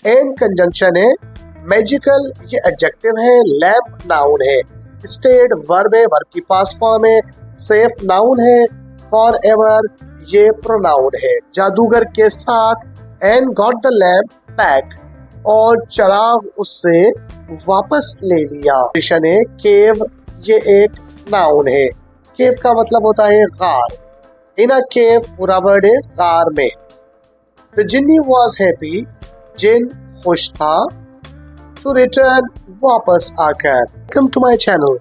इन conjunction है। Magical ये adjective है। लैम्प नाउन है। स्टेड वर्ब है, वर्ब की पास्ट फॉर्म है। सेफ नाउन है। फॉर एवर ये प्रोनाउन है। जादूगर के साथ and got the lamp back, और चराग उससे वापस ले लिया। है केव ये एक नाउन है। केव का मतलब होता है गार। इन अ केव पूरा वर्ड है गार में। द जिन्नी वॉज हैप्पी, जिन खुश था। टू रिटर्न वापस आकर। Welcome to my channel.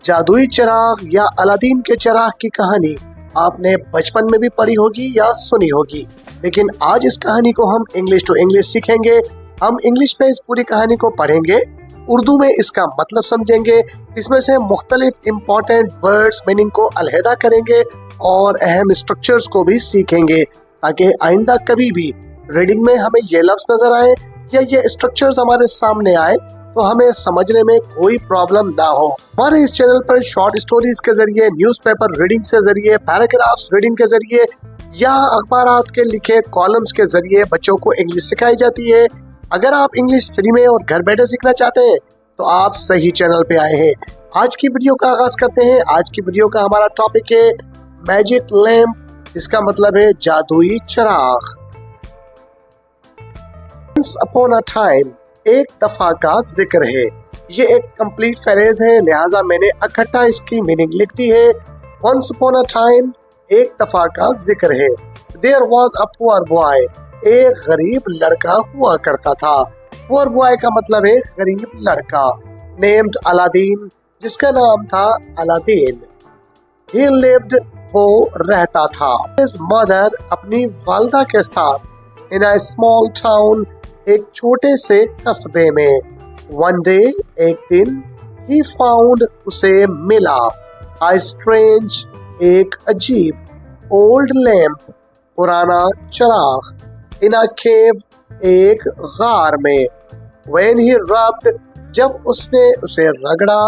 जादुई चिराग या अलादीन के चिराग की कहानी आपने बचपन में भी पढ़ी होगी या सुनी होगी, लेकिन आज इस कहानी को हम इंग्लिश टू इंग्लिश सीखेंगे। हम इंग्लिश में इस पूरी कहानी को पढ़ेंगे, उर्दू में इसका मतलब समझेंगे, इसमें से मुख्तलिफ इम्पोर्टेंट वर्ड्स मीनिंग को अलहदा करेंगे और अहम स्ट्रक्चर्स को भी सीखेंगे, ताकि आइंदा कभी भी रीडिंग में हमें ये लफ्ज नजर आए या ये स्ट्रक्चर्स हमारे सामने आए तो हमें समझने में कोई प्रॉब्लम ना हो। हमारे इस चैनल पर शॉर्ट स्टोरीज के जरिए, न्यूज़पेपर रीडिंग के जरिए, पैराग्राफ्स रीडिंग के जरिए या अखबारात के लिखे कॉलम्स के जरिए बच्चों को इंग्लिश सिखाई जाती है। अगर आप इंग्लिश फ्री में और घर बैठे सीखना चाहते हैं तो आप सही चैनल पे आए हैं। आज की वीडियो का आगाज करते हैं। आज की वीडियो का हमारा टॉपिक है मैजिक लैम्प, जिसका मतलब है जादुई चिराग। Once upon a time, एक दफा का जिक्र है। ये एक कंप्लीट फ्रेज है, लिहाजा मैंने इकट्ठा इसकी मीनिंग लिख दी है। Once upon a time, एक दफा का जिक्र है। There was a poor boy, एक गरीब लड़का हुआ करता था। Poor boy का मतलब है गरीब लड़का। Named अलादीन, जिसका नाम था अलादीन। He lived, वो रहता था। His mother, अपनी वालदा के साथ। In a small town, एक छोटे से कस्बे में। One day, एक दिन। He found, उसे मिला। A strange, एक अजीब। Old lamp, पुराना चिराग। In a cave, एक गार में। When he rubbed, जब उसने उसे रगड़ा।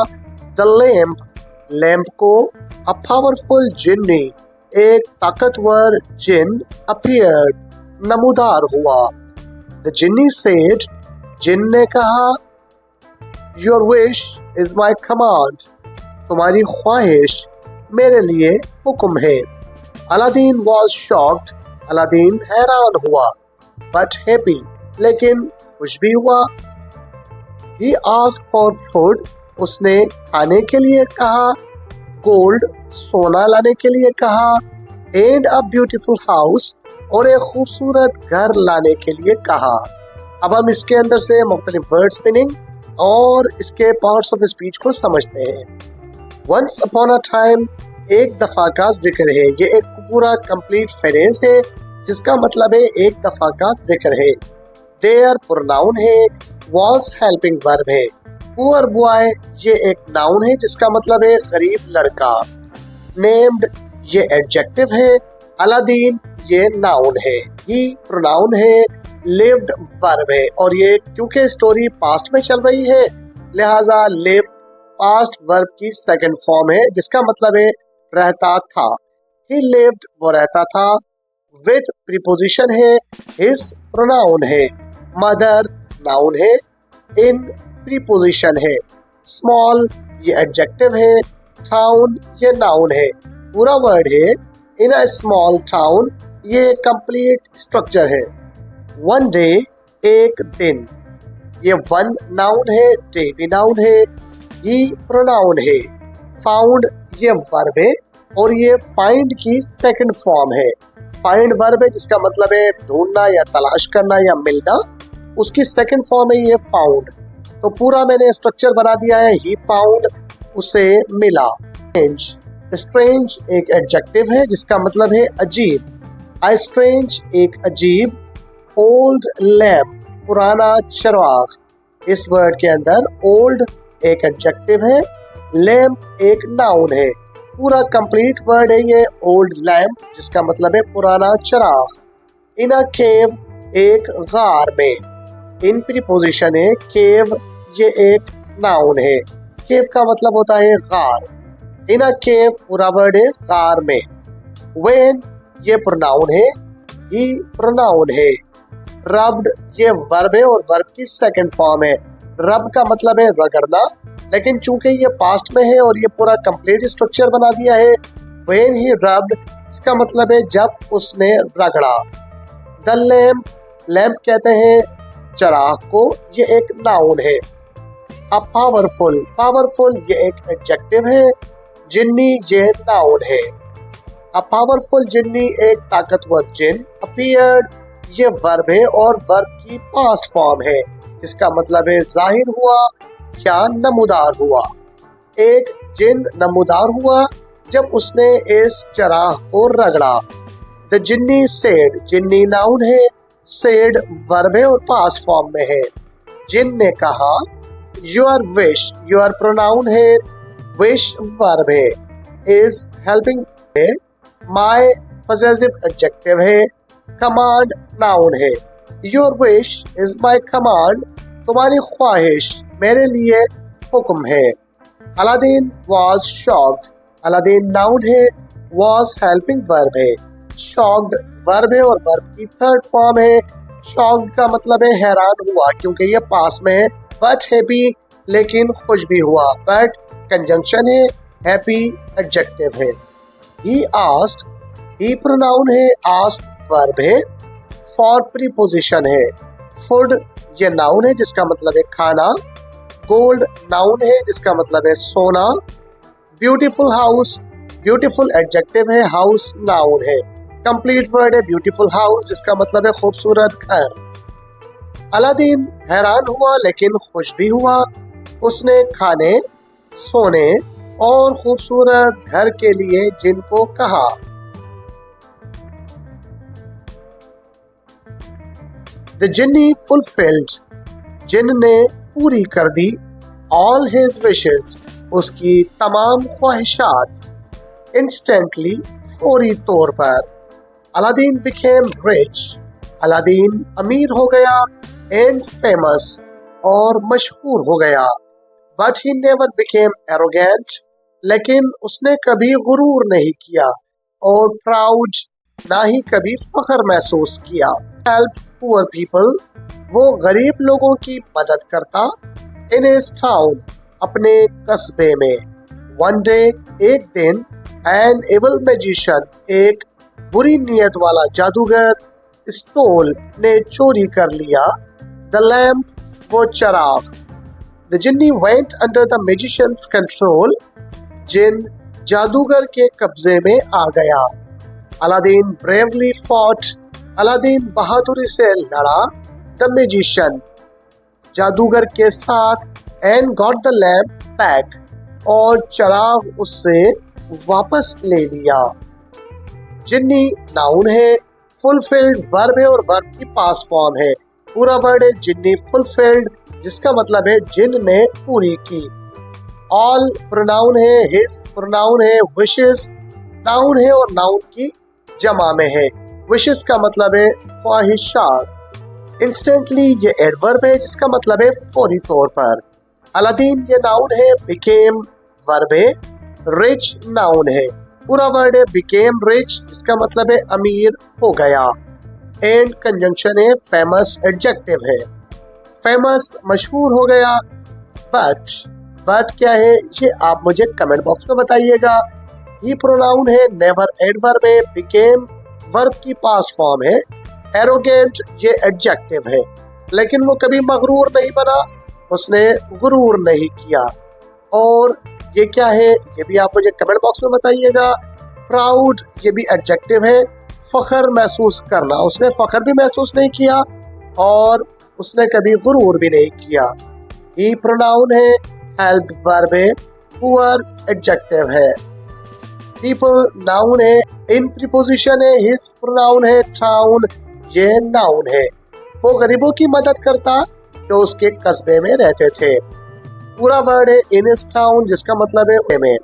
The lamp, लैंप को। A powerful jinni, एक ताकतवर जिन। Appeared, नमूदार हुआ। The genie said, जिन ने कहा, Your wish is my command, तुम्हारी ख्वाहिश मेरे लिए हुक्म है। अलादीन was shocked, अलादीन हैरान हुआ। But happy, लेकिन खुश भी हुआ। He asked for food, उसने खाने के लिए कहा। Gold, सोना लाने के लिए कहा। And a beautiful house, और एक खूबसूरत घर लाने के लिए कहा। अब हम इसके अंदर से मुख्तलिफ वर्ड्स मीनिंग और इसके पार्ट्स ऑफ स्पीच को समझते हैं। Once upon a time, एक दफा का जिक्र है। ये एक पूरा कंप्लीट फ्रेज है, जिसका मतलब है एक दफा का जिक्र है। There प्रोनाउन है। Was हेल्पिंग वर्ब है। Poor boy ये एक नाउन है, जिसका मतलब है गरीब लड़का। Named ये एडजेक्टिव है। अलादीन ये नाउन है। ही प्रोनाउन है। लिव्ड वर्ब है, और ये क्योंकि स्टोरी पास्ट में चल रही है, लिहाजा लिव पास्ट वर्ब की सेकंड फॉर्म है, जिसका मतलब है रहता था। ही लिव्ड, वो रहता था। विद प्रीपोजिशन है। हिज प्रोनाउन है। मदर नाउन है। इन प्रीपोजिशन है। स्मॉल ये एडजेक्टिव है। टाउन ये नाउन है। पूरा वर्ड है। इन अ स्मॉल टाउन ये कंप्लीट स्ट्रक्चर है। वन डे, एक दिन। ये वन नाउन है, डे भी नाउन है। ही प्रोनाउन है। फाउंड ये वर्ब है, और ये फाइंड की सेकंड फॉर्म है। फाइंड वर्ब है, जिसका मतलब है ढूंढना या तलाश करना या मिलना, उसकी सेकंड फॉर्म है ये फाउंड। तो पूरा मैंने स्ट्रक्चर बना दिया है। ही फाउंड, उसे मिला। स्ट्रेंज एक एडजेक्टिव है, जिसका मतलब है अजीब। A strange एक अजीब। ओल्ड लैम्प पुराना चिराग। इस वर्ड के अंदर ओल्ड एक एडजेक्टिव है, लैम्प एक नाउन है। पूरा कंप्लीट वर्ड है ये ओल्ड लैम्प, जिसका मतलब है पुराना चिराग। इन अ केव एक गार में। इन प्रीपोजिशन है। केव ये एक नाउन है। केव का मतलब होता है गार। इन अ केव पूरा वर्ड है गार में। When ये प्रोनाउन है। ही प्रोनाउन है। रब्ड ये वर्ब है और वर्ब की सेकंड फॉर्म है। रब का मतलब है रगड़ना, लेकिन चूंकि ये पास्ट में है और ये पूरा कंप्लीट स्ट्रक्चर बना दिया है, व्हेन ही रब्ड इसका मतलब है जब उसने रगड़ा। द लैम्प, लैम्प कहते हैं चराग को, ये एक नाउन है। अ पावरफुल, पावरफुल ये एक एडजेक्टिव है। जिन्नी ये नाउन है। अ पावरफुल जिन्नी एक ताकतवर जिन। अपीयर्ड ये वर्ब है और वर्ब की पास्ट फॉर्म है, जिसका मतलब है जाहिर हुआ या नमूदार हुआ। एक जिन नमूदार हुआ जब उसने इस चराग को रगड़ा। द जिन्नी सेड, जिन्नी नाउन है, सेड वर्ब है और पास्ट फॉर्म में है। जिन ने कहा। योर विश, योर प्रोनाउन है, विश वर्ब है। इज हेल्पिंग है, माय पॉसेसिव एडजेक्टिव है। कमांड नाउन है। Your wish is my command, तुम्हारी ख्वाहिश मेरे लिए हुक्म है। Aladdin was shocked, Aladdin noun है, वाज हेल्पिंग वर्ब है। शॉक्ड वर्ब है और वर्ब की थर्ड फॉर्म है। शॉक्ड का मतलब है हैरान हुआ, क्योंकि ये पास में है। बट हैप्पी लेकिन खुश भी हुआ, बट कंजंक्शन है, हैप्पी एडजेक्टिव है। ही आस्क्ड, ही प्रोनाउन है, आस्क्ड वर्ब है, फॉर प्रीपोजिशन है। फूड ये नाउन है जिसका मतलब है खाना। गोल्ड नाउन है जिसका मतलब है सोना। ब्यूटीफुल हाउस, ब्यूटीफुल एडजेक्टिव है, हाउस नाउन है। कंप्लीट वर्ड है ब्यूटीफुल हाउस जिसका मतलब है खूबसूरत घर। अलादीन हैरान हुआ लेकिन खुश भी हुआ। उसने खाने, सोने और खूबसूरत घर के लिए जिन को कहा। द जिन्नी फुलफिल्ड, जिन ने पूरी कर दी। ऑल हिज विशेस, उसकी तमाम ख्वाहिशात। इंस्टेंटली, फौरी तौर पर। अलादीन बिकेम रिच, अलादीन अमीर हो गया। एंड फेमस और मशहूर हो गया। But he never became arrogant, लेकिन उसने कभी गुरूर नहीं किया। और प्राउड, ना ही कभी फख्र महसूस किया। हेल्प पुअर पीपल, वो गरीब लोगों की मदद करता। इन हिज टाउन, अपने कस्बे में। वन डे, एक दिन। एन एविल मैजिशियन, एक बुरी नीयत वाला जादूगर। स्टोल ने चोरी कर लिया। द लैम्प, वो चराग। The genie went under the magician's control, जिन जादूगर के कब्जे में आ गया। अलादीन ब्रेवली फॉट, अलादीन बहादुरी से लड़ा। द मैजिशियन, जादूगर के साथ। And got the lamp back, और चराग उससे वापस ले लिया। जिन्नी नाउन है, फुलफिल्ड वर्ब है और वर्ब की पास्ट फॉर्म है। पूरा वर्ड है जिन्नी फुलफिल्ड, जिसका मतलब है जिन ने पूरी की। ऑल प्रोनाउन है, हिज प्रोनाउन है। विशेस नाउन है और नाउन की जमा में है। विशेस का मतलब है ख्वाहिशात। इंस्टेंटली ये एडवर्ब है जिसका मतलब है फौरी तौर पर। अलादीन ये नाउन है, बिकेम वर्ब है, रिच नाउन है। पूरा वर्ड है बिकेम रिच, जिसका मतलब है अमीर हो गया। एंड कंजंक्शन है, फेमस एडजेक्टिव है। फेमस मशहूर हो गया। बट क्या है ये आप मुझे कमेंट बॉक्स में बताइएगा। ही प्रोनाउन है, नेवर एडवर्ब है, बिकेम वर्ब की पास्ट फॉर्म है। एरोगेंट ये एडजेक्टिव है, लेकिन वो कभी मगरूर नहीं बना, उसने गुरूर नहीं किया। और ये क्या है ये भी आप मुझे कमेंट बॉक्स में बताइएगा। प्राउड ये भी एडजेक्टिव है, फख्र महसूस करना, उसने फख्र भी महसूस नहीं किया और उसने कभी गुरूर भी नहीं किया। ही प्रोनाउन है, हेल्प वर्ब है, पुअर एडजेक्टिव है। पीपल नाउन है, इन प्रीपोजिशन है, हिज प्रोनाउन है, टाउन ये नाउन है। वो गरीबों की मदद करता जो उसके कस्बे में रहते थे। पूरा वर्ड है इन हिज टाउन, जिसका मतलब है में।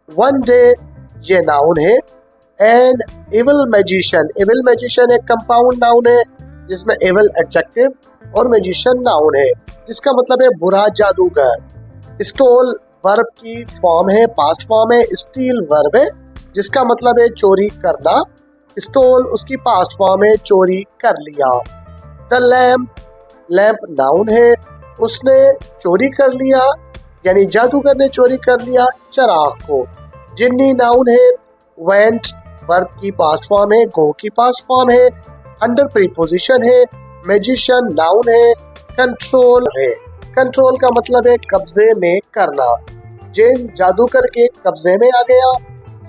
वन डे ये नाउन है। An evil magician, evil magician एक कंपाउंड नाउन है जिसमें एविल एडजेक्टिव और मैजिशियन नाउन है, जिसका मतलब है बुरा जादूगर। स्टोल वर्ब की फॉर्म है, पास्ट फॉर्म है। स्टील वर्ब है जिसका मतलब है चोरी करना। स्टोल उसकी पास्ट फॉर्म है, चोरी कर लिया। द लैम्प, लैम्प नाउन है, उसने चोरी कर लिया यानी जादूगर ने चोरी कर लिया चिराग को। जिन्नी नाउन है, वेंट वर्ब की पास्ट फॉर्म है, गो की पास्ट फॉर्म है, अंडर प्रीपोजिशन है। मैजिशियन नाउन है, कंट्रोल है, कंट्रोल का मतलब है कब्जे में करना। जिन जादूगर के कब्जे में आ गया।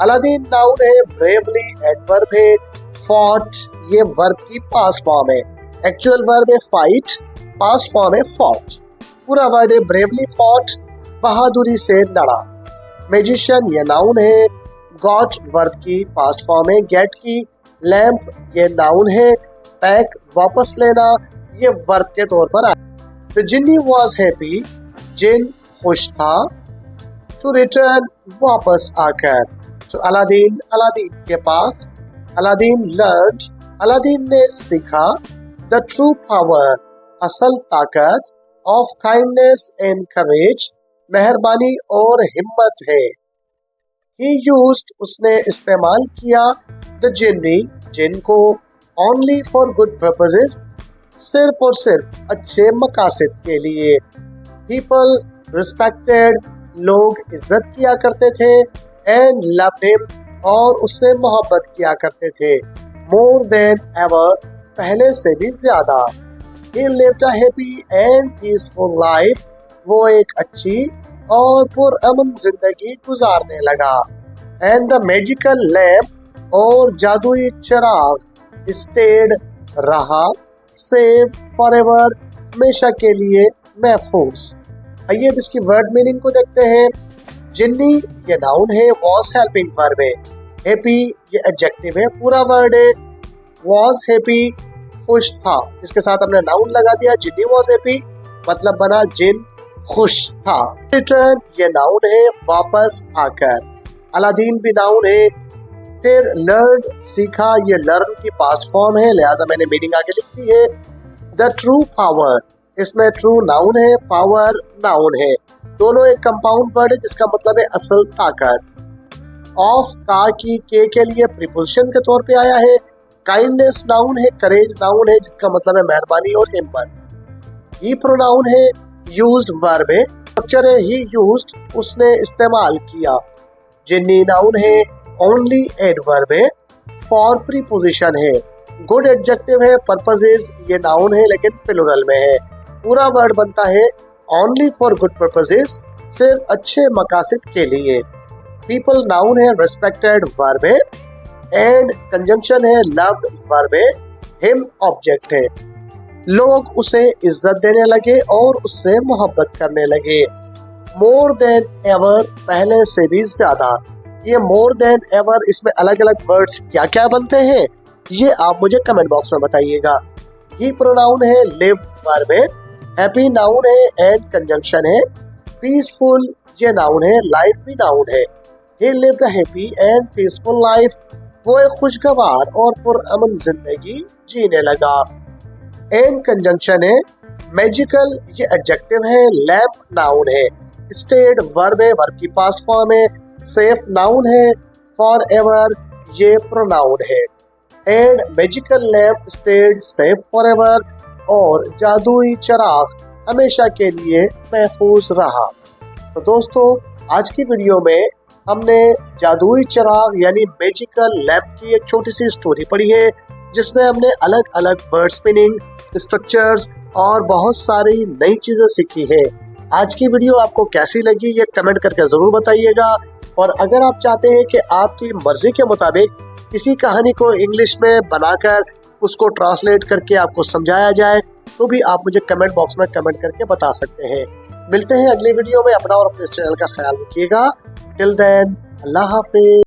अलादीन नाउन है, ब्रेवली एडवर्ब है, फॉट ये वर्ब की पास्ट फॉर्म है, एक्चुअल वर्ब है फाइट, पास्ट फॉर्म है फॉट। पूरा वर्ड है ब्रेवली फॉट, बहादुरी से लड़ा। मैजिशियन ये नाउन है, गॉट वर्ब की पास्ट फॉर्म है, गेट की। लैम्प ये नाउन है, पैक वापस लेना ये वर्ब के तौर पर आया। तो जिन्नी वॉज हैप्पी, जिन खुश था, टू रिटर्न वापस आकर। तो अलादीन, अलादीन के पास। अलादीन लर्न्ड, अलादीन ने सीखा। द ट्रू पावर, असल ताकत। ऑफ काइंडनेस एंड करेज, मेहरबानी और हिम्मत है। ही यूज्ड, उसने इस्तेमाल किया। द जिन्नी, जिन को। ओनली फॉर गुड पर्पसेस, सिर्फ और सिर्फ अच्छे मकासद के लिए। पीपल रिस्पेक्टेड, लोग इज्जत किया करते थे। एंड लव्ड हिम, और उससे मोहब्बत किया करते थे। मोर देन एवर, पहले से भी ज्यादा। He lived a happy and peaceful life, वो एक अच्छी और पुरअमन जिंदगी गुजारने लगा। एंड द मैजिकल लैम्प, और जादुई चिराग। स्टेड, रहा। सेव, फॉरएवर, हमेशा के लिए महफूज। आइए अब इसकी वर्ड मीनिंग को देखते हैं। जिन्नी ये नाउन है, वॉज हेल्पिंग वर्ब है। हैप्पी ये एडजेक्टिव है, पूरा वर्ड है। वॉज हैप्पी, खुश था, इसके साथ हमने नाउन लगा दिया। जिन्नी वॉज हैप्पी मतलब बना जिन खुश था। रिटर्न ये नाउन है, वापस आकर। अलादीन भी नाउन है। फिर लर्न, सीखा, ये लर्न की पास्ट फॉर्म है, लिहाजा मैंने मीनिंग आगे लिख दी है। द ट्रू पावर, इसमें ट्रू नाउन है, पावर नाउन है, दोनों एक कंपाउंड वर्ड है जिसका मतलब है असल ताकत। ऑफ का की के लिए प्रीपोजिशन के तौर पे आया है। काइंडनेस नाउन है, करेज नाउन है जिसका मतलब है मेहरबानी और हिम्मत। ही प्रोनाउन है, यूज्ड वर्ब है, स्ट्रक्चर है ही यूज्ड, उसने इस्तेमाल किया। जिन्नी नाउन है, ओनली एडवर्ब है, फॉर प्रीपोजिशन है। गुड एडजेक्टिव है, पर्पसेस ये नाउन है लेकिन प्लुरल में है। पूरा वर्ड बनता है ओनली फॉर गुड पर्पसेस, सिर्फ अच्छे मकासद के लिए। पीपल नाउन है, रिस्पेक्टेड वर्ब है, एंड कंजंक्शन है, लव्ड वर्ब है, हिम ऑब्जेक्ट है। लोग उसे इज्जत देने लगे और उससे मोहब्बत करने लगे। मोर देन एवर, पहले से भी ज्यादा। ये मोर देन एवर, इसमें अलग अलग वर्ड्स क्या क्या बनते हैं ये आप मुझे कमेंट बॉक्स में बताइएगा। ही प्रोनाउन है, लिव वर्ब है, हैप्पी नाउन है एंड कंजंक्शन है, पीसफुल ये नाउन है, लाइफ भी नाउन है। He lived a happy and peaceful life, वो एक खुशगवार और पुरअमन जिंदगी जीने लगा। एंड कंजंक्शन है, मैजिकल ये एडजेक्टिव है, लैम्प नाउन है, स्टेड वर्ब है, वर्ब की पास्ट फॉर्म है, सेफ नाउन है, फॉर एवर ये प्रोनाउन है। And magical lamp stayed safe for ever, और जादुई चिराग हमेशा के लिए महफूज रहा। तो दोस्तों आज की वीडियो में हमने जादुई चिराग यानी मैजिकल लैम्प की एक छोटी सी स्टोरी पढ़ी है जिसमें हमने अलग अलग वर्ड्स मीनिंग, स्ट्रक्चर्स और बहुत सारी नई चीजें सीखी है। आज की वीडियो आपको कैसी लगी ये कमेंट करके जरूर बताइएगा। और अगर आप चाहते हैं कि आपकी मर्जी के मुताबिक किसी कहानी को इंग्लिश में बनाकर उसको ट्रांसलेट करके आपको समझाया जाए तो भी आप मुझे कमेंट बॉक्स में कमेंट करके बता सकते हैं। मिलते हैं अगली वीडियो में। अपना और अपने चैनल का ख्याल रखिएगा। टिल देन, अल्लाह हाफिज।